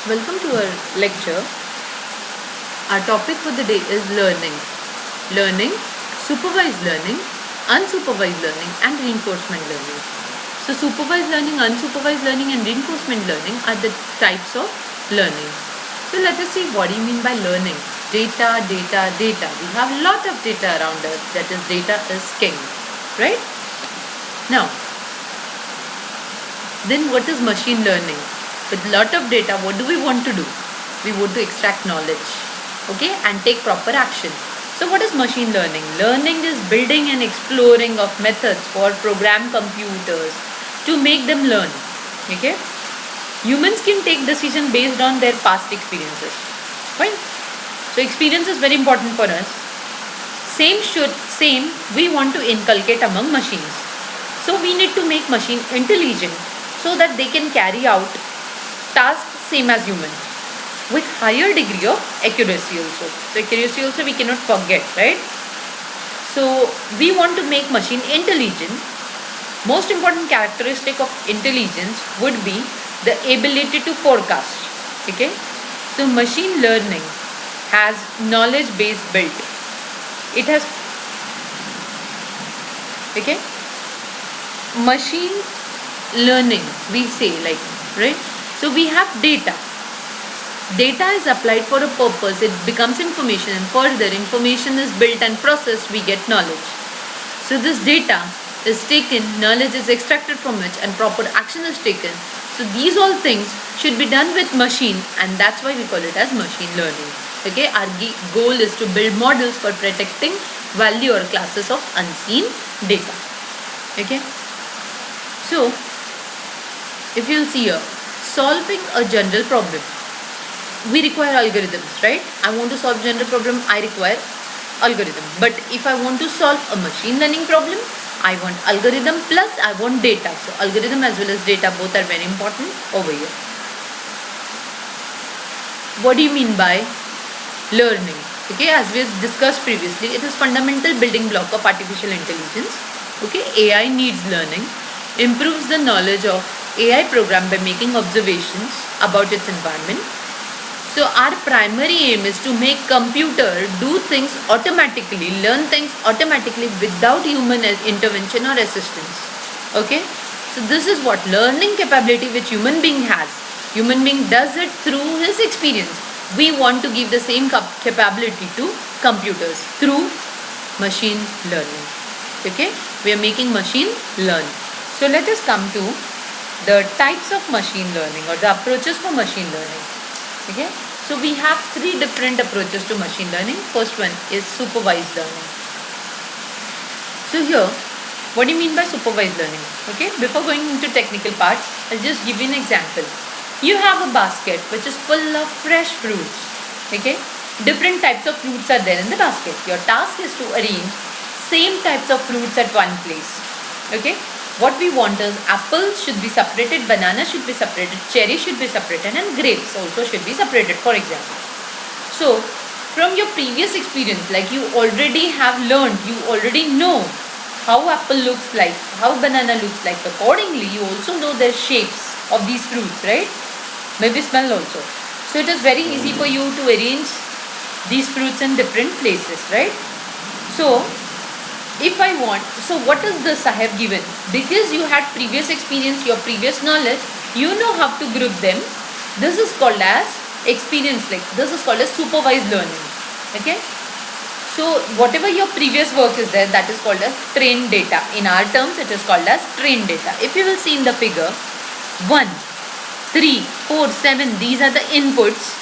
Welcome to our lecture. Our topic for the day is learning. Learning, supervised learning, unsupervised learning and reinforcement learning. So supervised learning, unsupervised learning and reinforcement learning are the types of learning. So let us see what do you mean by learning. Data. We have a lot of data around us. That is, data is king. Right? Now, then what is machine learning? With lot of data, what do we want to do? We want to extract knowledge, okay, and take proper action. So what is machine learning? Learning is building and exploring of methods for program computers to make them learn, okay. Humans can take decision based on their past experiences, fine. So experience is very important for us. Same we want to inculcate among machines. So we need to make machine intelligent so that they can carry out tasks same as human with higher degree of accuracy also. So accuracy also we cannot forget, right? So we want to make machine intelligent. Most important characteristic of intelligence would be the ability to forecast, okay. So machine learning has knowledge base built. It has, okay, machine learning we say, like, right? So we have data. Data is applied for a purpose. It becomes information, and further information is built and processed. We get knowledge. So this data is taken, knowledge is extracted from it, and proper action is taken. So these all things should be done with machine, and that's why we call it as machine learning. Okay, our goal is to build models for predicting value or classes of unseen data. Okay. So if you'll see here, solving a general problem, we require algorithms, right? I want to solve general problem, I require algorithm. But if I want to solve a machine learning problem, I want algorithm plus I want data. So algorithm as well as data, both are very important over here. What do you mean by learning? Okay, as we have discussed previously, it is fundamental building block of artificial intelligence. Okay, AI needs learning, improves the knowledge of AI program by making observations about its environment. So our primary aim is to make computer do things automatically, learn things automatically without human intervention or assistance. Okay, so this is what learning capability which human being has. Human being does it through his experience. We want to give the same capability to computers through machine learning. Okay, we are making machine learn. So let us come to the types of machine learning or the approaches for machine learning. Okay, so we have three different approaches to machine learning. First one is supervised learning. So here, what do you mean by supervised learning? Okay, before going into technical parts, I'll just give you an example. You have a basket which is full of fresh fruits. Okay, different types of fruits are there in the basket. Your task is to arrange same types of fruits at one place. Okay, what we want is apples should be separated, banana should be separated, cherry should be separated, and grapes also should be separated, for example. So from your previous experience, like you already have learned, you already know how apple looks like, how banana looks like. Accordingly, you also know the shapes of these fruits, right? Maybe smell also. So it is very easy for you to arrange these fruits in different places, right? So if I want, so what is this I have given? Because you had previous experience, your previous knowledge, you know how to group them. This is called as experience, like this is called as supervised learning. Okay. So whatever your previous work is there, that is called as trained data. In our terms, it is called as trained data. If you will see in the figure, 1, 3, 4, 7, these are the inputs.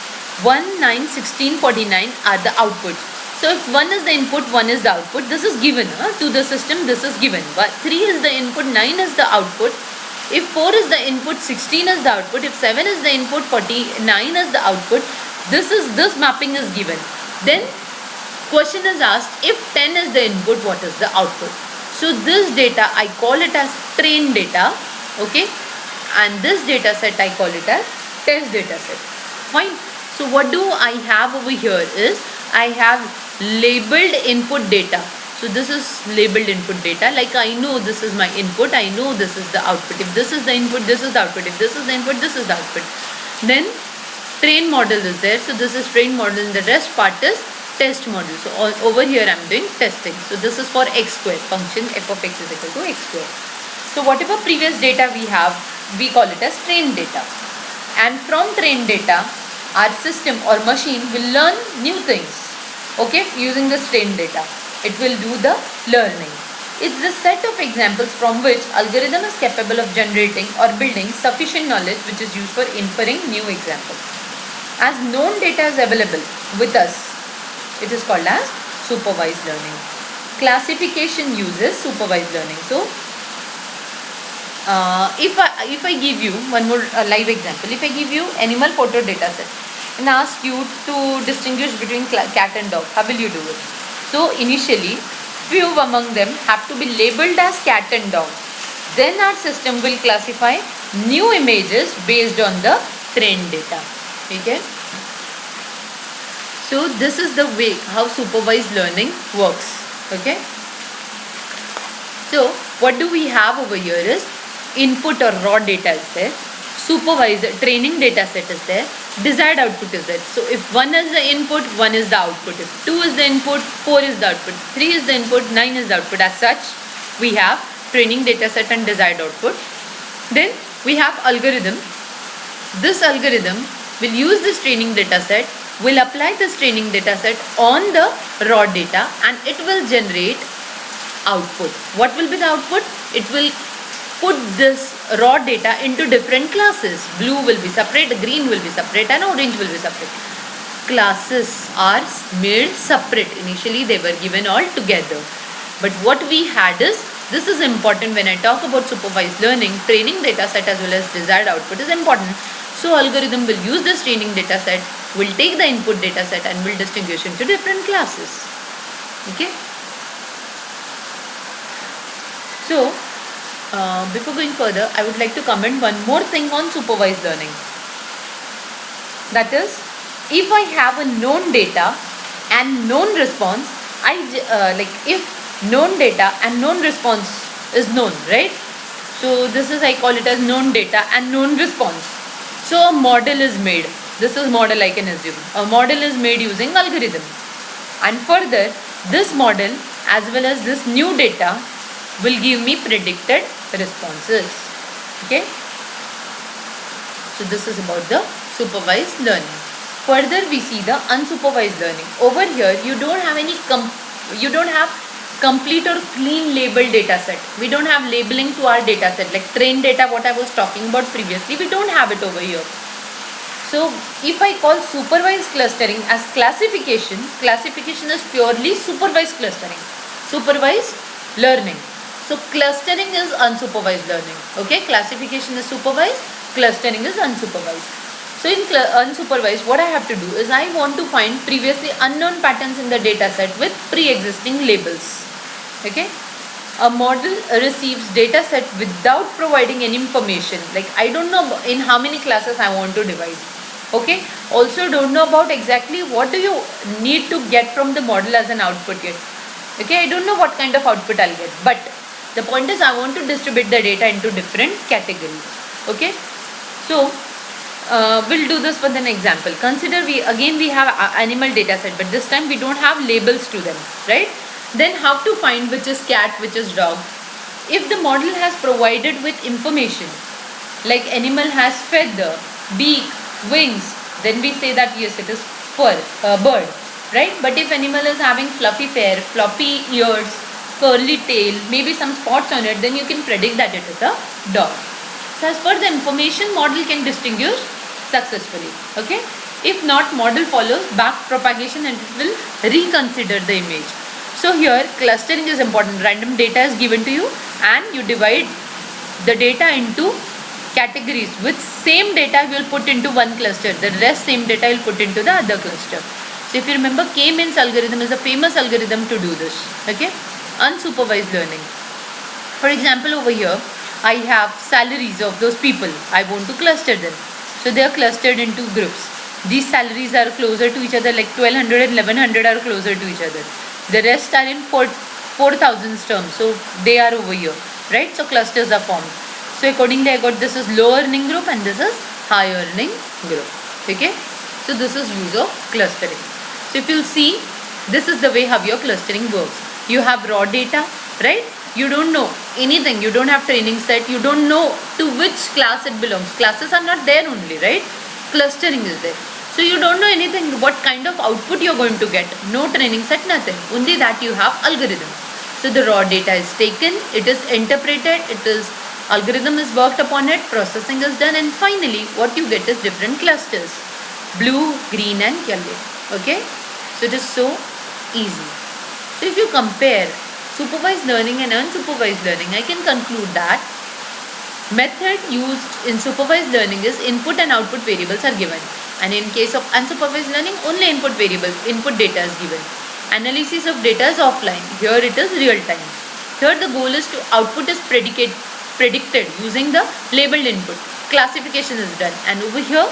1, 9, 16, 49 are the outputs. So if 1 is the input, 1 is the output. This is given to the system, this is given. But 3 is the input, 9 is the output. If 4 is the input, 16 is the output. If 7 is the input, 49 is the output. This mapping is given. Then question is asked, if 10 is the input, what is the output? So this data, I call it as trained data. Okay. And this data set, I call it as test data set. Fine. So what do I have over here is, I have labeled input data. So this is labeled input data. Like I know this is my input, I know this is the output. If this is the input, this is the output. If this is the input, this is the output. Then train model is there. So this is train model and the rest part is test model. So over here I am doing testing. So this is for x square, function f of x is equal to x square. So whatever previous data we have, we call it as trained data. And from trained data, our system or machine will learn new things. Okay, using this trained data, it will do the learning. It's the set of examples from which algorithm is capable of generating or building sufficient knowledge which is used for inferring new examples. As known data is available with us, it is called as supervised learning. Classification uses supervised learning. So, if I give you one more live example, if I give you animal photo data set and ask you to distinguish between cat and dog, how will you do it? So initially, few among them have to be labeled as cat and dog. Then our system will classify new images based on the trained data. Okay. So this is the way how supervised learning works. Okay. So what do we have over here is input or raw data is there, supervised training data set is there, desired output is there. So if 1 is the input, 1 is the output. If 2 is the input, 4 is the output. 3 is the input, 9 is the output. As such, we have training data set and desired output. Then we have algorithm. This algorithm will use this training data set, will apply this training data set on the raw data and it will generate output. What will be the output? It will put this raw data into different classes. Blue will be separate, green will be separate and orange will be separate. Classes are made separate. Initially they were given all together. But what we had is, this is important when I talk about supervised learning, training data set as well as desired output is important. So algorithm will use this training data set, will take the input data set and will distinguish into different classes. Okay. So before going further, I would like to comment one more thing on supervised learning. That is, if I have a known data and known response, if known data and known response is known, right? So this is, I call it as known data and known response. So a model is made. This is model I can assume. A model is made using algorithm. And further, this model as well as this new data will give me predicted responses. Okay. So this is about the supervised learning. Further, we see the unsupervised learning. Over here, you don't have complete or clean labeled data set. We don't have labeling to our data set like trained data, what I was talking about previously. We don't have it over here. So if I call supervised clustering as classification, classification is purely supervised clustering, supervised learning. So clustering is unsupervised learning. Okay, classification is supervised, clustering is unsupervised. So in unsupervised, what I have to do is I want to find previously unknown patterns in the data set with pre-existing labels. Okay, a model receives data set without providing any information. Like I don't know in how many classes I want to divide. Okay, also don't know about exactly what do you need to get from the model as an output yet. Okay, I don't know what kind of output I'll get, but the point is I want to distribute the data into different categories. Okay, so we'll do this with an example. Consider we have animal data set, but this time we don't have labels to them, right? Then how to find which is cat, which is dog? If the model has provided with information like animal has feather, beak, wings, then we say that yes, it is bird, right? But if animal is having fluffy hair, floppy ears, curly tail, maybe some spots on it, then you can predict that it is a dog. So as per the information, model can distinguish successfully. Okay. If not, model follows back propagation and it will reconsider the image. So here clustering is important. Random data is given to you and you divide the data into categories. With same data you will put into one cluster. The rest same data you will put into the other cluster. So if you remember, K-means algorithm is a famous algorithm to do this. Okay. Unsupervised learning. For example, over here I have salaries of those people. I want to cluster them. So they are clustered into groups. These salaries are closer to each other, like 1200 and 1100 are closer to each other. The rest are in 4000 terms. So they are over here, right? So clusters are formed. So accordingly I got this is low earning group and this is high earning group. Okay, so this is use of clustering. So if you'll see, this is the way how your clustering works. You have raw data, right? You don't know anything, you don't have training set, you don't know to which class it belongs. Classes are not there only, right? Clustering is there. So you don't know anything, what kind of output you're going to get. No training set, nothing. Only that you have algorithm. So the raw data is taken, it is interpreted, algorithm is worked upon it, processing is done, and finally what you get is different clusters. Blue, green and yellow. Okay? So it is so easy. So if you compare supervised learning and unsupervised learning, I can conclude that method used in supervised learning is input and output variables are given, and in case of unsupervised learning only input data is given. Analysis of data is offline, here it is real time. Third, the goal is to output is predicted using the labeled input. Classification is done, and over here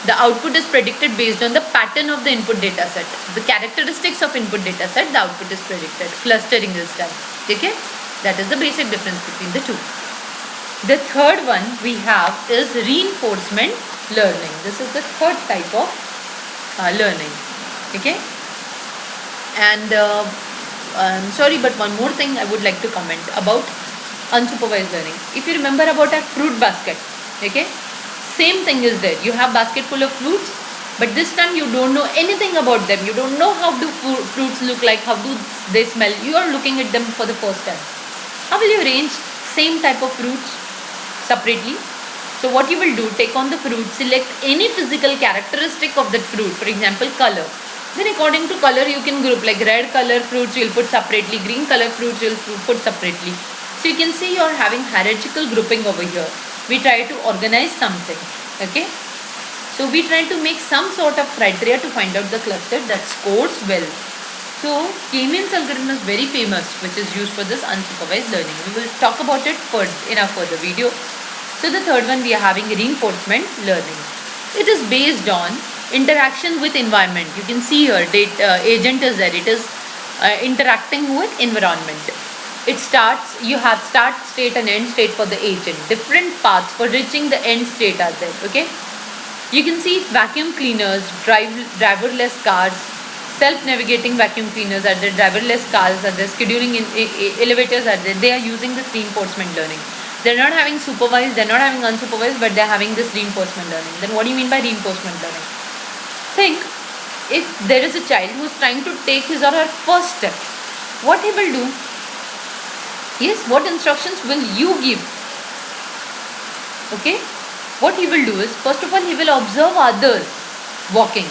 the output is predicted based on the pattern of the input data set. The characteristics of input data set, the output is predicted. Clustering is done. Okay? That is the basic difference between the two. The third one we have is reinforcement learning. This is the third type of learning. Okay? And I'm sorry, but one more thing I would like to comment about unsupervised learning. If you remember about a fruit basket, okay? Same thing is there. You have basket full of fruits, but this time you don't know anything about them. You don't know how do fruits look like, how do they smell. You are looking at them for the first time. How will you arrange same type of fruits separately? So what you will do, take on the fruit, select any physical characteristic of that fruit, for example color. Then according to color you can group, like red color fruits you will put separately, green color fruits you will put separately. So you can see you are having hierarchical grouping over here. We try to organize something. Okay. So we try to make some sort of criteria to find out the cluster that scores well. So K-means algorithm is very famous, which is used for this unsupervised learning. We will talk about it in a further video. So the third one we are having reinforcement learning. It is based on interaction with environment. You can see here agent is there. It is interacting with environment. It starts, you have start state and end state for the agent. Different paths for reaching the end state are there. Okay. You can see vacuum cleaners, driverless cars, self-navigating vacuum cleaners are there, driverless cars are there, scheduling elevators are there. They are using this reinforcement learning. They're not having supervised, they're not having unsupervised, but they're having this reinforcement learning. Then what do you mean by reinforcement learning? Think, if there is a child who is trying to take his or her first step, what he will do? Yes, what instructions will you give? Okay, what he will do is, first of all, he will observe others walking,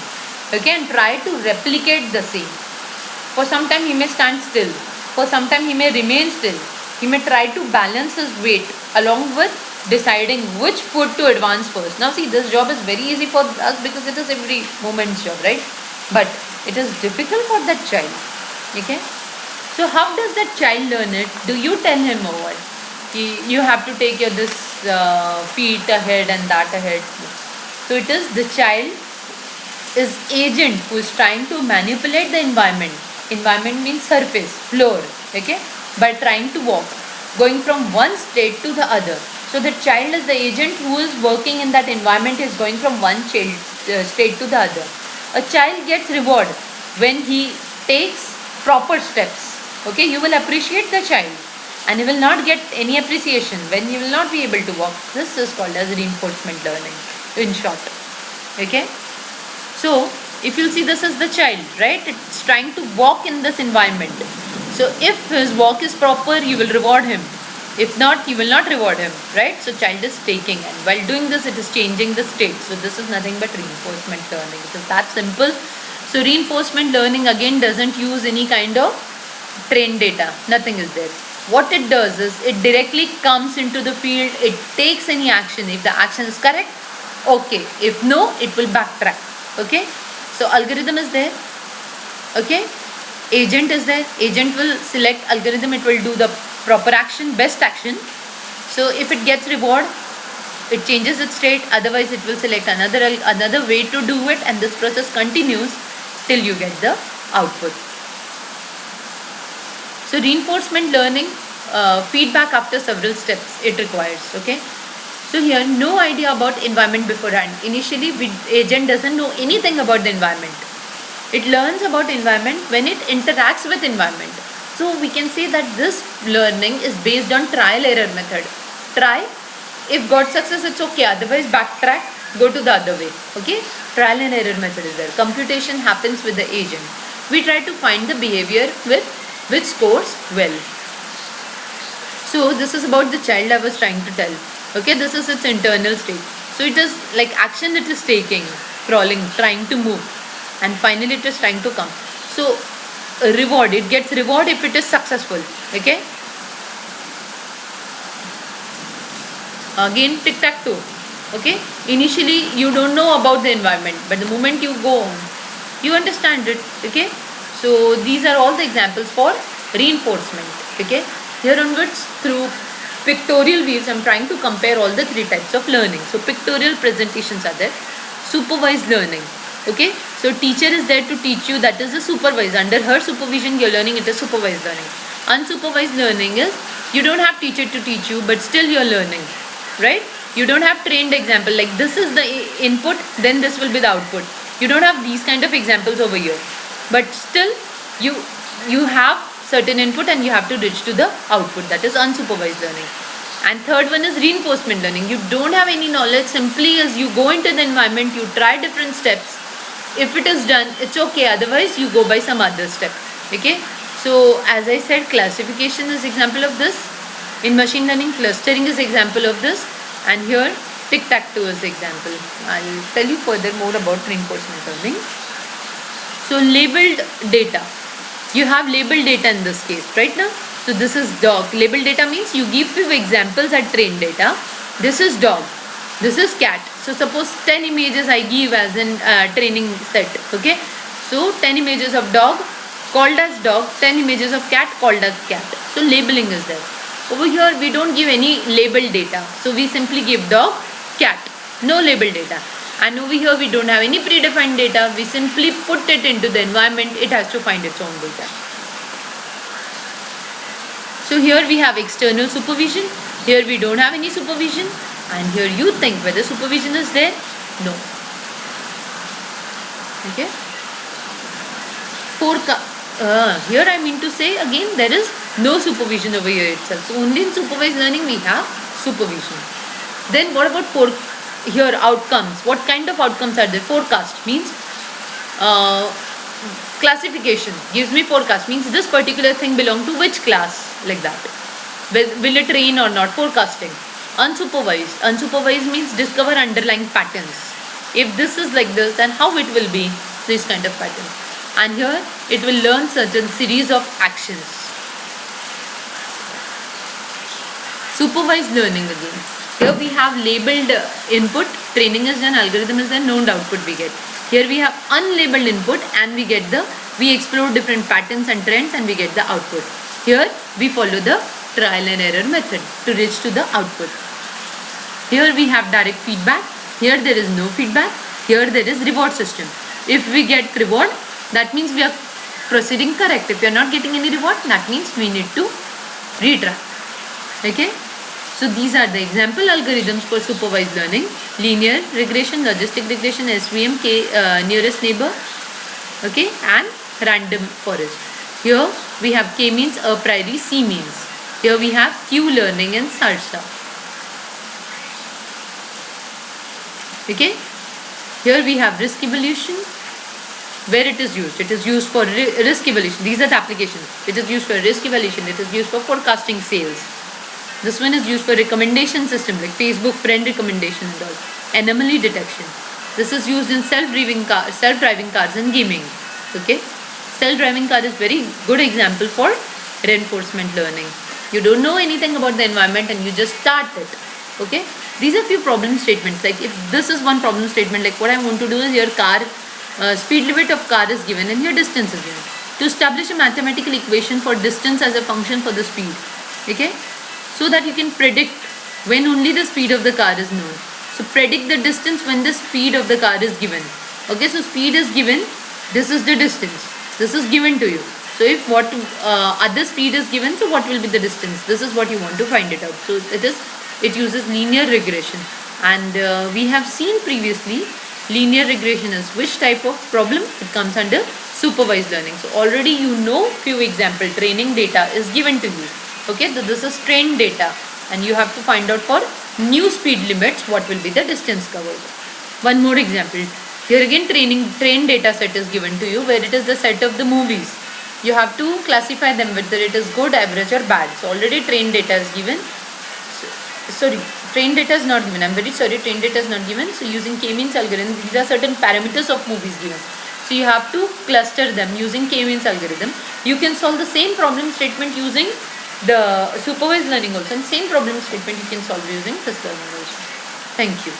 okay, and try to replicate the same. For some time he may stand still, for some time he may remain still. He may try to balance his weight along with deciding which foot to advance first. Now see, this job is very easy for us because it is every moment's job, right? But it is difficult for that child. Okay. So how does that child learn it? Do you tell him or what? You have to take your this feet ahead and that ahead. So it is the child is agent who is trying to manipulate the environment. Environment means surface, floor. Okay. By trying to walk, going from one state to the other. So the child is the agent who is working in that environment, is going from one state to the other. A child gets reward when he takes proper steps. Okay, you will appreciate the child, and he will not get any appreciation when he will not be able to walk. This is called as reinforcement learning, in short. Okay. So if you see, this is the child, right? It's trying to walk in this environment. So if his walk is proper, you will reward him. If not, you will not reward him, right? So child is taking, and while doing this, it is changing the state. So this is nothing but reinforcement learning. It is that simple. So reinforcement learning again doesn't use any kind of trained data. Nothing is there. What it does is, it directly comes into the field. It takes any action. If the action is correct, okay. If no, it will backtrack. Okay. So algorithm is there. Okay. Agent is there. Agent will select algorithm. It will do the proper action, best action. So if it gets reward, it changes its state. Otherwise, it will select another way to do it, and this process continues till you get the output. So reinforcement learning, feedback after several steps it requires. Okay. So here, no idea about environment beforehand. Initially, agent doesn't know anything about the environment. It learns about environment when it interacts with environment. So we can say that this learning is based on trial error method. Try, if got success, it's okay. Otherwise, backtrack, go to the other way. Okay, trial and error method is there. Computation happens with the agent. We try to find the behavior with which scores well. So this is about the child I was trying to tell. Okay, this is its internal state. So it is like action it is taking, crawling, trying to move, and finally it is trying to come. So reward, it gets reward if it is successful. Okay. Again, tic-tac-toe. Okay, initially you don't know about the environment, but the moment you go on, you understand it. Okay, so these are all the examples for reinforcement. Okay, here onwards, through pictorial views, I'm trying to compare all the three types of learning. So pictorial presentations are there. Supervised learning. Okay, so teacher is there to teach you, that is the supervised. Under her supervision you're learning, it is supervised learning. Unsupervised learning is, you don't have teacher to teach you, but still you're learning, right? You don't have trained example, like this is the input, then this will be the output. You don't have these kind of examples over here, but still you have certain input and you have to reach to the output. That is unsupervised learning. And third one is reinforcement learning. You don't have any knowledge, simply as you go into the environment, you try different steps. If it is done, it's okay, otherwise you go by some other step. Okay, so as I said, classification is example of this. In machine learning, clustering is example of this, and here tic-tac-toe is example. I'll tell you further more about reinforcement learning. So labeled data, you have labeled data in this case right now. So this is dog. Labeled data means you give few examples at trained data. This is dog, this is cat. So suppose 10 images I give as in training set. Okay, so 10 images of dog called as dog, 10 images of cat called as cat. So labeling is there. Over here we don't give any labeled data, so we simply give dog, cat, no labeled data. And over here we don't have any predefined data, we simply put it into the environment, it has to find its own data. So here we have external supervision, here we don't have any supervision, and here you think whether supervision is there? No. Okay. Here I mean to say again, there is no supervision over here itself. So only in supervised learning we have supervision. Then what about here outcomes? What kind of outcomes are there? Forecast means classification gives me forecast, means this particular thing belong to which class, like that. Will it rain or not? Forecasting. Unsupervised means discover underlying patterns. If this is like this, then how it will be this kind of pattern. And here it will learn certain series of actions. Supervised learning again. Here we have labeled input, training is done, algorithm is done, known output we get. Here we have unlabeled input and we explore different patterns and trends and we get the output. Here we follow the trial and error method to reach to the output. Here we have direct feedback. Here there is no feedback. Here there is reward system. If we get reward, that means we are proceeding correct. If you are not getting any reward, that means we need to retry. Okay. So these are the example algorithms for supervised learning: linear regression, logistic regression, SVM, nearest neighbor, okay, and random forest. Here we have K means, a priori, C means. Here we have Q learning and SARSA. Okay. Here we have risk evaluation. Where it is used? It is used for risk evaluation. These are the applications. It is used for risk evaluation. It is used for forecasting sales. This one is used for recommendation system like Facebook friend recommendation and all. Anomaly detection. This is used in self-driving cars and gaming. Okay. Self-driving car is very good example for reinforcement learning. You don't know anything about the environment and you just start it. Okay. These are few problem statements. Like if this is one problem statement, like what I want to do is your car, speed limit of car is given and your distance is given. To establish a mathematical equation for distance as a function for the speed. Okay. So that you can predict when only the speed of the car is known. So predict the distance when the speed of the car is given. Okay, so speed is given, this is the distance, this is given to you. So if other speed is given, so what will be the distance? This is what you want to find it out. So it is It uses linear regression, and we have seen previously linear regression is which type of problem? It comes under supervised learning. So already you know few example. Training data is given to you. Okay, so this is trained data, and you have to find out for new speed limits what will be the distance covered. One more example. Here again trained data set is given to you, where it is the set of the movies. You have to classify them whether it is good, average or bad. So already trained data is given. Sorry, trained data is not given. I'm very sorry, trained data is not given. So using k-means algorithm, these are certain parameters of movies given. So you have to cluster them using k-means algorithm. You can solve the same problem statement using the supervised learning also, and same problem statement you can solve using this learning also. Thank you.